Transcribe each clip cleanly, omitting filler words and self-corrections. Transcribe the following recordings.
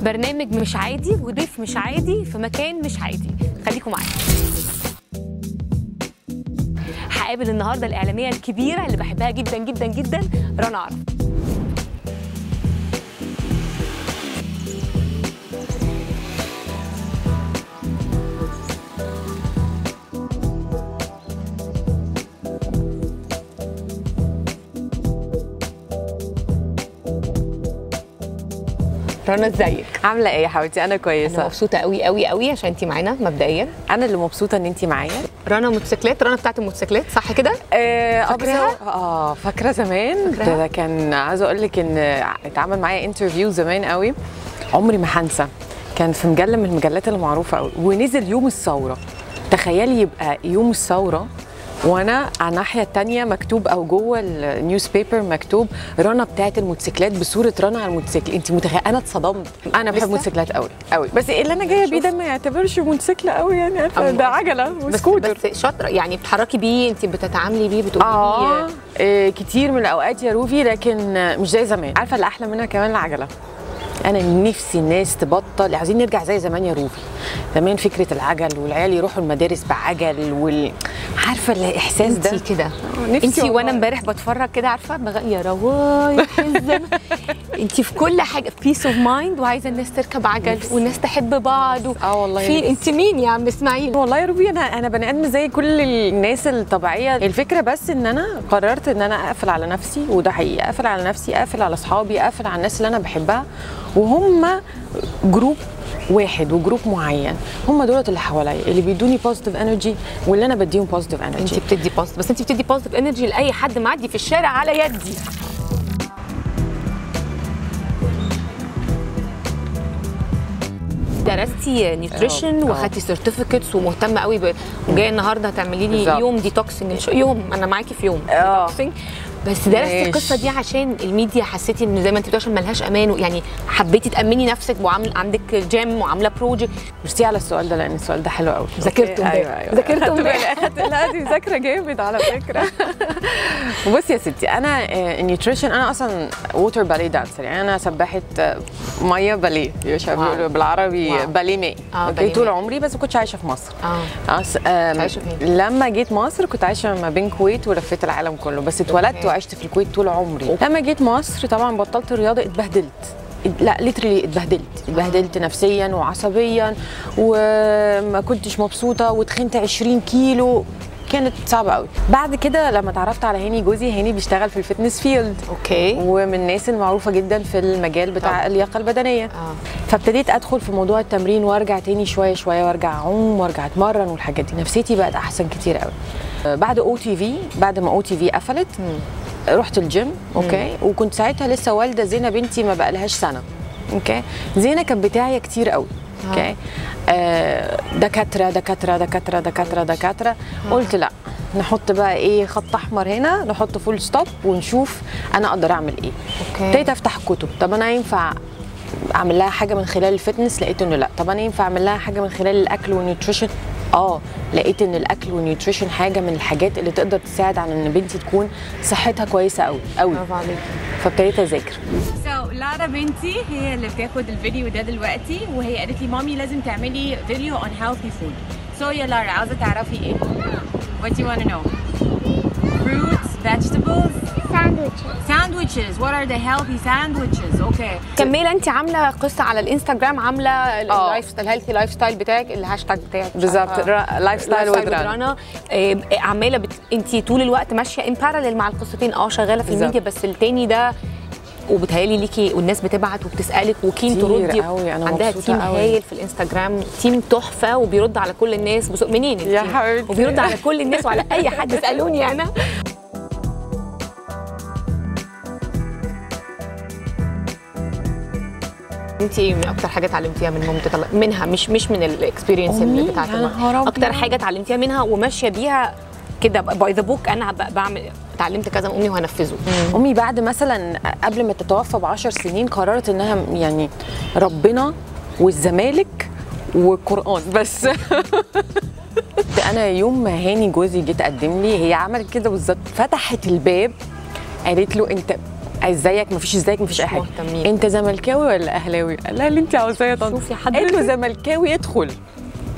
برنامج مش عادي وضيف مش عادي في مكان مش عادي. خليكم معايا. هقابل النهارده الاعلاميه الكبيره اللي بحبها جدا جدا جدا، رنا عرفة. رنا ازيك؟ عامله ايه يا حبيبتي؟ انا كويسه. انا مبسوطه قوي قوي قوي عشان انت معانا. مبدئيا انا اللي مبسوطه ان انت معايا. رنا موتوسيكلات، رنا بتاعت الموتوسيكلات صح كده؟ فاكراها؟ فاكره زمان. ده كان عايزه اقول لك ان اتعمل معايا انترفيو زمان قوي، عمري ما هنسى. كان في مجله من المجلات المعروفه قوي، ونزل يوم الثوره. تخيلي يبقى يوم الثوره وانا على الناحيه الثانيه مكتوب، او جوه النيوز بيبر مكتوب رنا بتاعت الموتوسيكلات بصوره رنا على الموتوسيكل. انت متخيله؟ انا اتصدمت. انا بحب الموتوسيكلات قوي قوي، بس اللي انا جايه بيه ده ما يعتبرش موتوسيكل قوي، يعني عارفه ده عجله وسكوتر. بس شاطره يعني، بتتحركي بيه، انت بتتعاملي بيه، بتقولي كتير من الاوقات يا روفي، لكن مش زي زمان. عارفه اللي احلى منها كمان العجله. انا نفسي الناس تبطل، عايزين نرجع زي زمان يا روفي. زمان فكره العجل والعيال يروحوا المدارس بعجل عارفه الاحساس ده كده. انت وانا امبارح بتفرج كده، عارفه يا روايح الزمن. انت في كل حاجه بيس اوف مايند، وعايزه الناس تركب عجل والناس تحب بعض والله. في انت مين يا عم اسماعيل؟ والله يا روبي انا بني ادم زي كل الناس الطبيعيه. الفكره بس ان انا قررت ان انا اقفل على نفسي، وده حقيقي. اقفل على نفسي، اقفل على اصحابي، اقفل على الناس اللي انا بحبها، وهم جروب واحد وجروب معين. هم دولت اللي حواليا اللي بيدوني بوزيتيف انرجي، واللي انا بديهم بوزيتيف انرجي. انت بتدي بوزيتيف، بس انت بتدي بوزيتيف انرجي لاي حد معدي في الشارع على يدي. درستي نيوتريشن واخدتي سيرتيفيكتس ومهتمه قوي وجايه النهارده هتعملي لي يوم ديتوكسنج. يوم انا معاكي في يوم ديتوكسنج. بس درستي القصه دي عشان الميديا، حسيتي ان زي ما انت بتقولي عشان ملهاش امان، يعني حبيتي تامني نفسك وعامله عندك جيم وعامله بروجكت. ميرسي على السؤال ده، لان السؤال ده حلو قوي. ذاكرته ايوه ذاكرته امبارح. لا دي مذاكره جامد على فكره. بصي يا ستي، انا النيوتريشن، انا اصلا ووتر باليه دانسر، يعني انا سباحه ميه باليه، بيقولوا بالعربي باليه مائي. اوكي، طول عمري، بس ما كنتش عايشه في مصر. لما جيت مصر كنت عايشه ما بين الكويت ولفيت العالم كله، بس اتولدت وعشت في الكويت طول عمري. لما جيت مصر طبعا بطلت الرياضه، اتبهدلت. لا ليترلي اتبهدلت نفسيا وعصبيا، وما كنتش مبسوطه، وتخنت 20 كيلو. كانت صعبه قوي. بعد كده لما اتعرفت على هاني جوزي، هاني بيشتغل في الفتنس فيلد، اوكي، ومن الناس المعروفه جدا في المجال بتاع اللياقه البدنيه. فابتديت ادخل في موضوع التمرين، وارجع تاني شويه شويه، وارجع اعوم وارجع اتمرن، والحاجات دي نفسيتي بقت احسن كتير قوي. بعد OTV، بعد ما OTV قفلت، رحت الجيم. اوكي، وكنت ساعتها لسه والده زينه بنتي، ما بقالهاش سنه. اوكي، زينه كانت بتاعي كتير قوي. اوكي، دكاتره دكاتره دكاتره دكاتره دكاتره. قلت لا، نحط بقى ايه، خط احمر هنا، نحط فول ستوب ونشوف انا اقدر اعمل ايه. ابتديت افتح كتب. طب انا ينفع اعمل لها حاجه من خلال الفتنس؟ لقيت انه لا. طب انا ينفع اعمل لها حاجه من خلال الاكل والنيوتريشن؟ لقيت ان الاكل والنيوتريشن حاجه من الحاجات اللي تقدر تساعد على ان بنتي تكون صحتها كويسه قوي قوي. برافو عليكي. فابتديت اذاكر. لارا بنتي هي اللي بتاخد الفيديو ده دلوقتي، وهي قالت لي مامي لازم تعملي فيديو on healthy food. يا لارا عاوزه تعرفي ايه؟ What do you want to know? Fruits, vegetables? Sandwiches. What are the healthy sandwiches? Okay. كميله، انت عامله قصه على الانستغرام، عامله اللايف ستايل، هيلثي لايف ستايل بتاعك، الهاشتاج بتاعك بالظبط، لايف ستايل وذ رنا. عماله انت طول الوقت ماشيه ان باراليل مع القصتين. شغاله في الميديا، بس التاني ده وبتهيالي ليكي، والناس بتبعت وبتسالك وكين تردي. عندها تيم هايل في الانستغرام، تيم تحفه، وبيرد على كل الناس. منين يا حبيبتي؟ وبيرد على كل الناس وعلى اي حد يسالوني انا. انت ايه من اكتر حاجه اتعلمتيها من مامتك؟ منها مش من الاكسبيرينس اللي بتاعت اكتر حاجه اتعلمتيها منها وماشيه بيها كده باي ذا بوك، انا بعمل اتعلمت كذا من امي وهنفذه. امي بعد مثلا قبل ما تتوفى ب10 سنين قررت انها يعني ربنا والزمالك والقران بس. انا يوم ما هاني جوزي جه تقدم لي، هي عملت كده بالظبط، فتحت الباب قالت له ازيك، مفيش ازيك، مفيش اي حاجه. انت زملكاوي ولا اهلاوي؟ قال لها اللي انت عاوزاه يا طنط. شوفي حضرتك انه زملكاوي يدخل.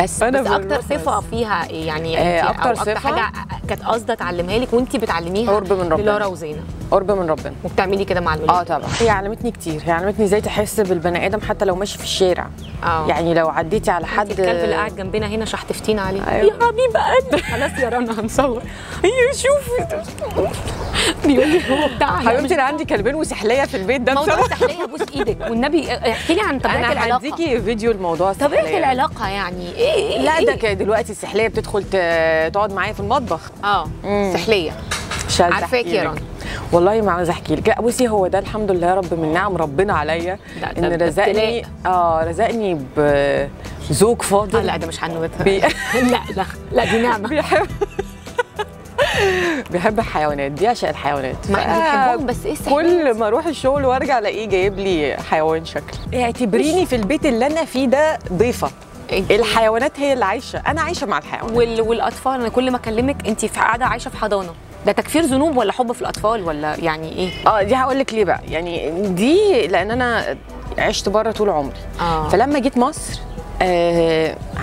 بس اكتر صفه فيها ايه يعني؟ اكتر صفه حاجه كانت قاصده تعلمها لك وانت بتعلميها قرب من ربنا للارا وزينه. قرب من ربنا. وبتعملي كده مع الولاد؟ طبعا. هي علمتني كتير، هي علمتني ازاي تحس بالبني ادم حتى لو ماشي في الشارع. يعني لو عديتي على حد. الكلب اللي قاعد جنبنا هنا شحتفتينا عليه. أيوة. يا حبيب قلبي خلاص يا رنا هنصور. شوفي بيقول لي هو بتاع حبيبتي انا عندي كلبين وسحليه في البيت ده. موضوع السحليه بوس ايدك والنبي احكي لي عن طبيعه العلاقه. انا هديكي فيديو الموضوع السحليه. طبيعه العلاقه يعني ايه؟ لا ده دلوقتي السحليه بتدخل تقعد معايا في المطبخ. سحليه عارفاكي يا رنا. والله ما عايزه احكي لك. لا بصي هو ده الحمد لله يا رب من نعم ربنا عليا ان رزقني رزقني بزوج فاضل. لا ده مش هنوتها. لا دي نعمه. بيحب الحيوانات، بيعشق الحيوانات. بيحبهم بس ايه كل ما اروح الشغل وارجع الاقيه جايب لي حيوان شكل. اعتبريني في البيت اللي انا فيه ده ضيفه. الحيوانات هي اللي عايشه، انا عايشه مع الحيوانات. والاطفال انا كل ما اكلمك انت قاعده عايشه في حضانه. ده تكفير ذنوب ولا حب في الاطفال ولا يعني ايه؟ دي هقول لك ليه بقى. يعني دي لان انا عشت بره طول عمري. فلما جيت مصر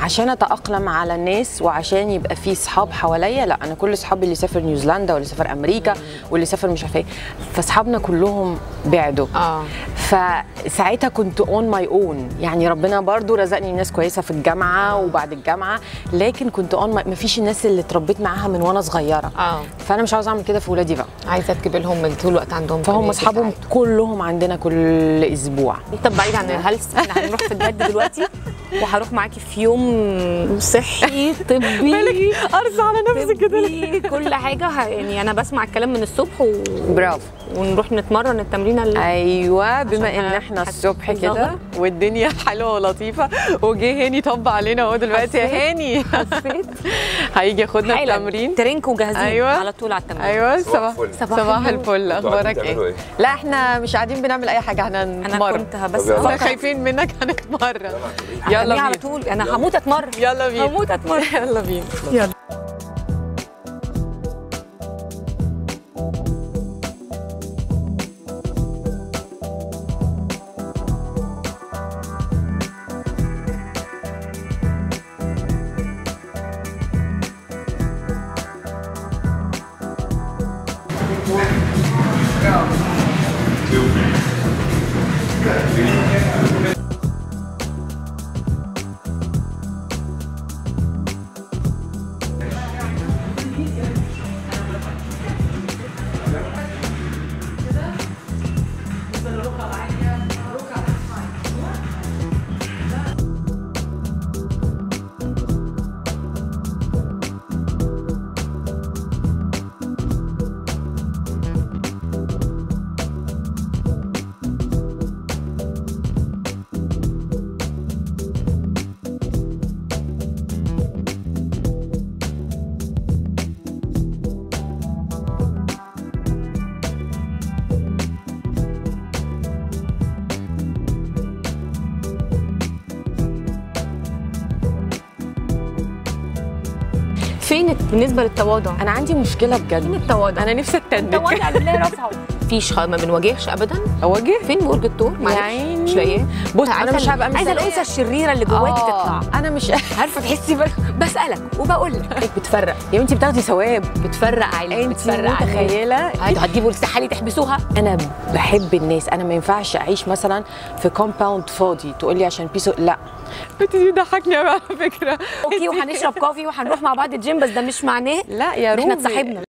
عشان اتاقلم على الناس وعشان يبقى في صحاب حواليا. لا انا كل اصحابي اللي سافر نيوزيلندا واللي سافر امريكا واللي سافر مش عارفه ايه، فاصحابنا كلهم بعدوا. فساعتها كنت اون ماي اون. يعني ربنا برضو رزقني ناس كويسه في الجامعه وبعد الجامعه، لكن كنت اون ما فيش الناس اللي اتربيت معاها من وانا صغيره. فانا مش عاوزه اعمل كده في ولادي بقى. عايزه تجيب لهم طول الوقت عندهم. فهم اصحابهم كلهم عندنا كل اسبوع. طب بعيد عن الهلس احنا هنروح في الجد دلوقتي وهروح معاكي في يوم صحي طبي. مالك ارزع على نفسك كده كل حاجه. يعني انا بسمع الكلام من الصبح برافو. ونروح نتمرن التمرينه ايوه بما ان احنا الصبح كده والدنيا حلوه ولطيفه وجه هاني طب علينا اهو دلوقتي. يا هاني هيجي ياخدنا التمرين ترينك وجاهزين على طول على التمرين. ايوه صباح الفل. اخبارك ايه؟ لا احنا مش قاعدين بنعمل اي حاجه، احنا هنتمرن. انا كنت بس احنا خايفين منك هنتمرن. يلا بينا على طول. انا هموت اتمرن. يلا بينا. هموت اتمرن. يلا بينا. يلا. فين بالنسبه للتواضع؟ انا عندي مشكله بجد. فين التواضع؟ انا نفسي اتنك. التواضع بالله رفعه. مفيش ما بنواجهش ابدا. اواجه؟ فين برج الثور؟ مش لاقيه. بص انا مش هبقى عايزه الانثى الشريره اللي جواكي تطلع. انا مش عارفه تحسي بسالك وبقول لك بتفرق يا بنتي، بتاخدي ثواب. بتفرق عيلة، بتفرق متخيله. انتوا هتجيبوا الاستحالي تحبسوها. انا بحب الناس، انا ما ينفعش اعيش مثلا في كومباوند فاضي تقول لي عشان بيسو. لا بتدي ضحكني قوي على فكره. اوكي وهنشرب كوفي وهنروح مع بعض الجيم، بس ده مش معناه لا يا روبي احنا اتصاحبنا.